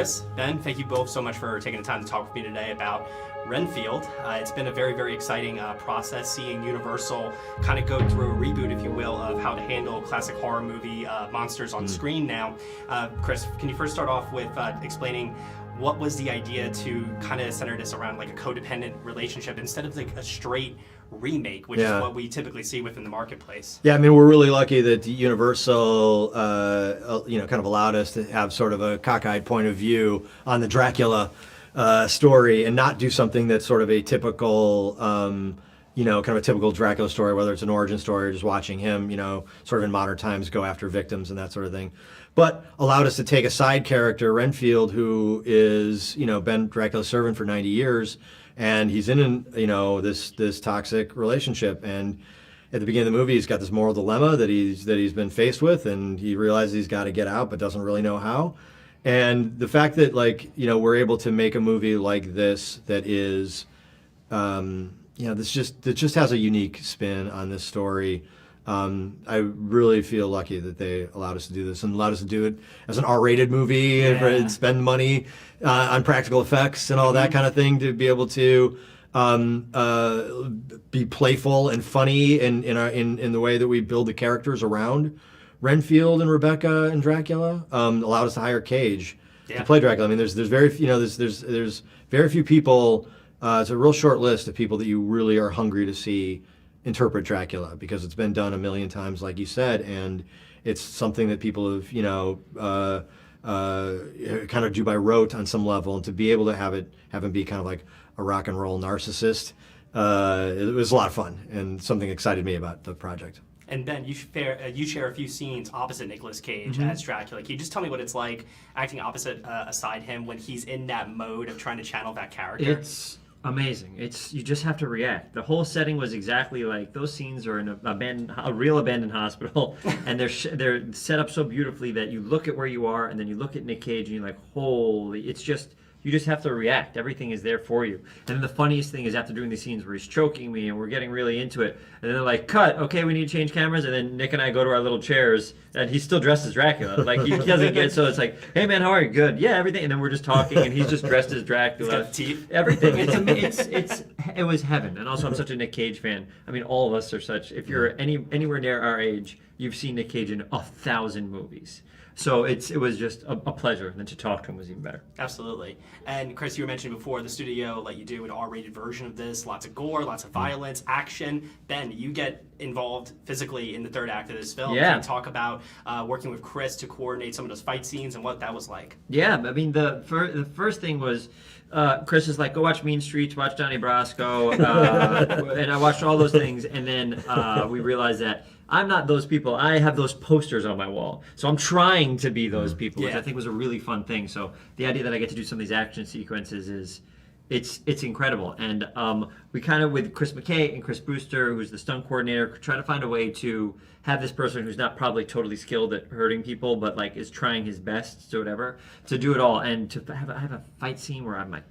Chris, Ben, thank you both so much for taking the time to talk with me today about Renfield. It's been a very, very exciting process seeing Universal kind of go through a reboot, if you will, of how to handle classic horror movie monsters on screen now. Chris, can you first start off with explaining what was the idea to kind of center this around like a codependent relationship instead of like a straight remake, which is what we typically see within the marketplace? Yeah, I mean, we're really lucky that Universal, kind of allowed us to have sort of a cockeyed point of view on the Dracula story and not do something that's sort of a typical, kind of a typical Dracula story, whether it's an origin story or just watching him, sort of in modern times go after victims and that sort of thing. But allowed us to take a side character, Renfield, who is, been Dracula's servant for 90 years, and he's in, this toxic relationship. And at the beginning of the movie, he's got this moral dilemma that he's been faced with, and he realizes he's got to get out, but doesn't really know how. And the fact that, we're able to make a movie like this that is, that just has a unique spin on this story. I really feel lucky that they allowed us to do this and allowed us to do it as an R-rated movie and spend money on practical effects and all that kind of thing, to be able to be playful and funny in the way that we build the characters around Renfield and Rebecca and Dracula. Allowed us to hire Cage to play Dracula. I mean, there's very there's very few people. It's a real short list of people that you really are hungry to see interpret Dracula, because it's been done a million times, like you said, and it's something that people have kind of do by rote on some level, and to be able to have him be kind of like a rock and roll narcissist, it was a lot of fun and something excited me about the project. And Ben, you share a few scenes opposite Nicolas Cage as Dracula. Can you just tell me what it's like acting opposite aside him when he's in that mode of trying to channel that character? It's amazing. You just have to react. The whole setting was exactly like those scenes are in a real abandoned hospital, and they're set up so beautifully that you look at where you are, and then you look at Nick Cage, and you're like, holy! You just have to react. Everything is there for you. And then the funniest thing is after doing these scenes where he's choking me and we're getting really into it, and then they're like, cut, okay, we need to change cameras, and then Nick and I go to our little chairs, and he's still dressed as Dracula. Like, he doesn't get, so it's like, hey man, how are you? Good. Yeah, everything. And then we're just talking, and he's just dressed as Dracula. He's got teeth. Everything. It was heaven. And also, I'm such a Nick Cage fan. I mean, all of us are such. If you're anywhere near our age, you've seen Nick Cage in 1,000 movies. So it was just a pleasure, and then to talk to him was even better. Absolutely. And Chris, you were mentioning before, the studio let you do an R-rated version of this, lots of gore, lots of violence, action. Ben, you get involved physically in the third act of this film. Yeah. Can you talk about working with Chris to coordinate some of those fight scenes and what that was like? Yeah, I mean, the first thing was, Chris is like, go watch Mean Streets, watch Donnie Brasco, and I watched all those things, and then we realized that I'm not those people. I have those posters on my wall. So I'm trying to be those people, which I think was a really fun thing. So the idea that I get to do some of these action sequences is, it's incredible. And we kind of, with Chris McKay and Chris Brewster, who's the stunt coordinator, try to find a way to have this person who's not probably totally skilled at hurting people, but like is trying his best to whatever, to do it all. And to have a fight scene where I'm like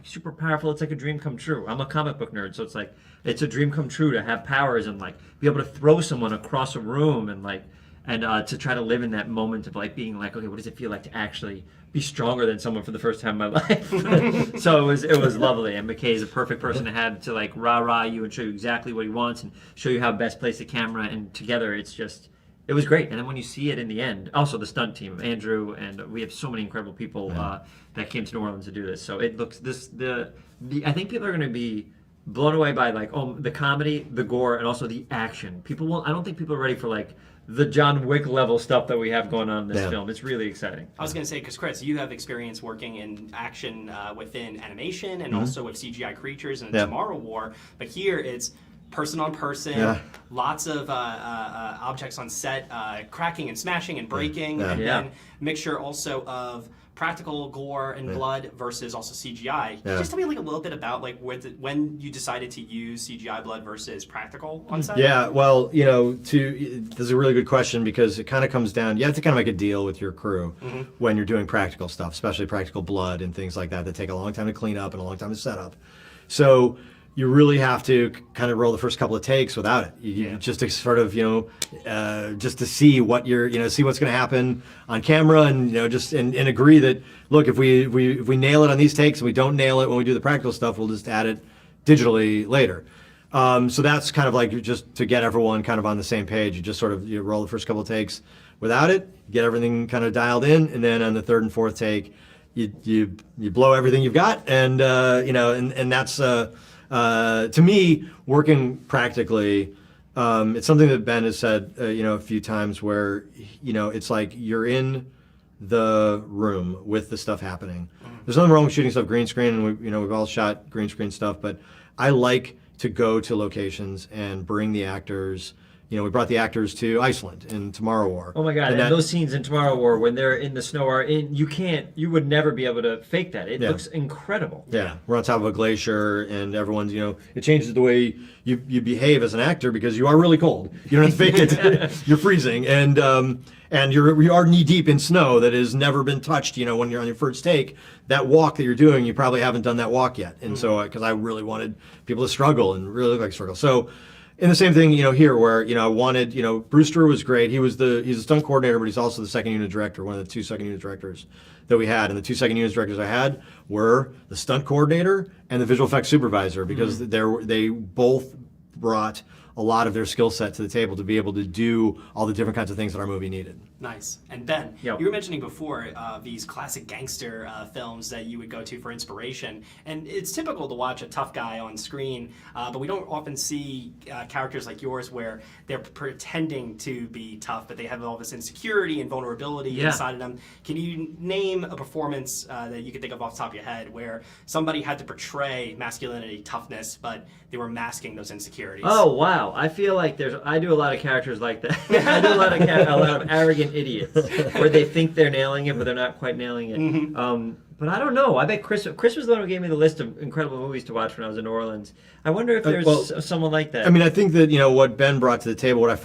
super powerful. It's like a dream come true. I'm a comic book nerd, so it's like, it's a dream come true to have powers and like be able to throw someone across a room and to try to live in that moment of like being like, okay, what does it feel like to actually be stronger than someone for the first time in my life? So it was lovely, and McKay is a perfect person to have to like rah you and show you exactly what he wants and show you how best place the camera, and together it was great. And then when you see it in the end, also the stunt team, Andrew, and we have so many incredible people that came to New Orleans to do this. So it looks I think people are going to be blown away by like the comedy, the gore, and also the action. I don't think people are ready for like the John Wick level stuff that we have going on in this film. It's really exciting. I was going to say, because Chris, you have experience working in action within animation and also with CGI creatures and Tomorrow War, but here it's person on person, lots of objects on set, cracking and smashing and breaking, and then mixture also of practical gore and blood versus also CGI. Just tell me like a little bit about like when you decided to use CGI blood versus practical on set. Yeah, well, this is a really good question, because it kind of comes down, you have to kind of make a deal with your crew when you're doing practical stuff, especially practical blood and things like that take a long time to clean up and a long time to set up. So you really have to kind of roll the first couple of takes without it. Just to sort of, just to see what see what's going to happen on camera, and just and agree that, look, if we nail it on these takes and we don't nail it when we do the practical stuff, we'll just add it digitally later. So that's kind of like just to get everyone kind of on the same page. You just sort of roll the first couple of takes without it, get everything kind of dialed in, and then on the third and fourth take, you blow everything you've got, and and that's. To me, working practically, it's something that Ben has said, a few times, where, it's like you're in the room with the stuff happening. There's nothing wrong with shooting stuff green screen, and we've all shot green screen stuff, but I like to go to locations and bring the actors. We brought the actors to Iceland in Tomorrow War. Oh my God! And those scenes in Tomorrow War when they're in the snow you would never be able to fake that. It looks incredible. Yeah, we're on top of a glacier, and everyone's it changes the way you behave as an actor, because you are really cold. You don't have to fake it. You're freezing, and you are knee deep in snow that has never been touched. When you're on your first take, that walk that you're doing, you probably haven't done that walk yet, and so because I really wanted people to struggle and really look like struggle, so. And the same thing, here, where, I wanted, Brewster was great. He's a stunt coordinator, but he's also the second unit director, one of the 2 second unit directors that we had. And the 2 second unit directors I had were the stunt coordinator and the visual effects supervisor, because they both brought a lot of their skill set to the table to be able to do all the different kinds of things that our movie needed. Nice. And Ben, Yep. you were mentioning before these classic gangster films that you would go to for inspiration. And it's typical to watch a tough guy on screen, but we don't often see characters like yours where they're pretending to be tough, but they have all this insecurity and vulnerability inside of them. Can you name a performance that you could think of off the top of your head where somebody had to portray masculinity, toughness, but they were masking those insecurities? Oh wow! I feel like I do a lot of characters like that. I do a lot of arrogant idiots where they think they're nailing it, but they're not quite nailing it. But I don't know. I bet Chris was the one who gave me the list of incredible movies to watch when I was in New Orleans. I wonder if there's someone like that. I mean, I think that what Ben brought to the table, I've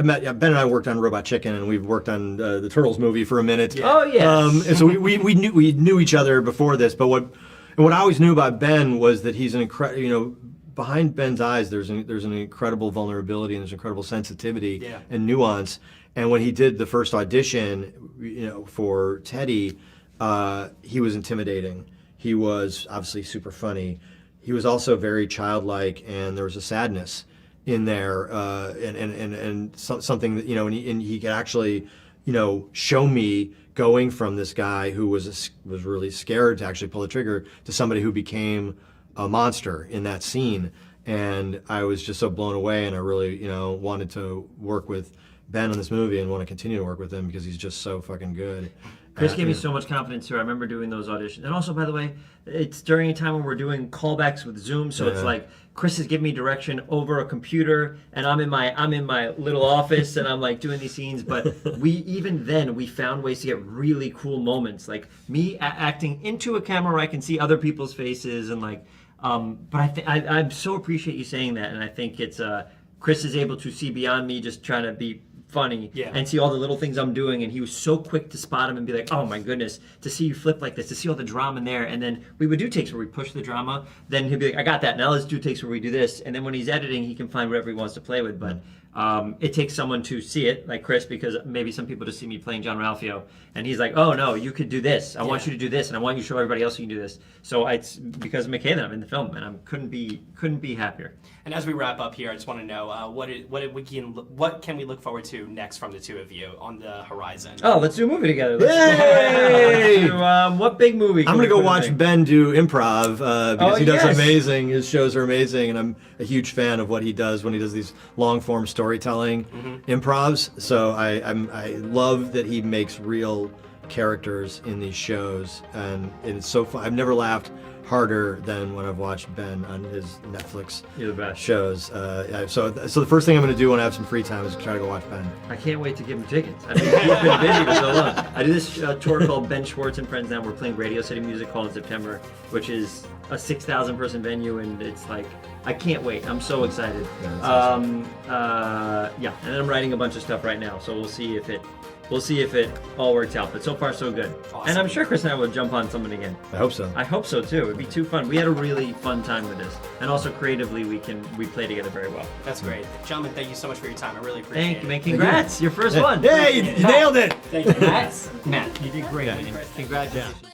met Ben and I worked on Robot Chicken, and we've worked on the Turtles movie for a minute. Yeah. Oh yes. And so we knew each other before this, but what I always knew about Ben was that he's an incredible. Behind Ben's eyes, there's an incredible vulnerability, and there's incredible sensitivity and nuance. And when he did the first audition, for Teddy, he was intimidating. He was obviously super funny. He was also very childlike, and there was a sadness in there, and something that and he could actually show me going from this guy who was really scared to actually pull the trigger to somebody who became a monster in that scene. And I was just so blown away, and I really wanted to work with Ben on this movie and want to continue to work with him because he's just so fucking good. Chris gave me so much confidence too. I remember doing those auditions, and also, by the way, it's during a time when we're doing callbacks with Zoom, so it's like Chris is giving me direction over a computer, and I'm in my little office, and I'm like doing these scenes. But even then we found ways to get really cool moments, like me acting into a camera where I can see other people's faces, and like. But I so appreciate you saying that, and I think it's Chris is able to see beyond me just trying to be funny and see all the little things I'm doing, and he was so quick to spot him and be like, oh my goodness, to see you flip like this, to see all the drama in there. And then we would do takes where we push the drama, then he'd be like, I got that, now let's do takes where we do this. And then when he's editing, he can find whatever he wants to play with. But it takes someone to see it, like Chris, because maybe some people just see me playing John Ralphio, and he's like, oh no, you could do this, I want you to do this, and I want you to show everybody else you can do this. So it's because of McKay that I'm in the film, and I couldn't be happier. And as we wrap up here, I just want to know what can we look forward to next from the two of you on the horizon? Oh, let's do a movie together. Yay! What big movie? I'm gonna go watch Ben do improv because he does amazing. His shows are amazing, and I'm a huge fan of what he does when he does these long form storytelling improvs. So I love that he makes real characters in these shows, and it's so fun. I've never laughed harder than when I've watched Ben on his Netflix shows. So the first thing I'm going to do when I have some free time is try to go watch Ben. I can't wait to give him tickets. I mean, he's been busy for so long. I do this tour called Ben Schwartz and Friends now. We're playing Radio City Music Hall in September, which is a 6,000 person venue, and it's like, I can't wait. I'm so excited. And then I'm writing a bunch of stuff right now, so we'll see if it we'll see if it all works out. But so far, so good. Awesome. And I'm sure Chris and I will jump on someone again. I hope so. I hope so too. It'd be too fun. We had a really fun time with this, and also creatively, we play together very well. That's great. Gentlemen, thank you so much for your time. I really appreciate it. Thank you, man. Congrats, your first one. Hey, you nailed it. Thank you, Matt. Matt, you did great. Congratulations.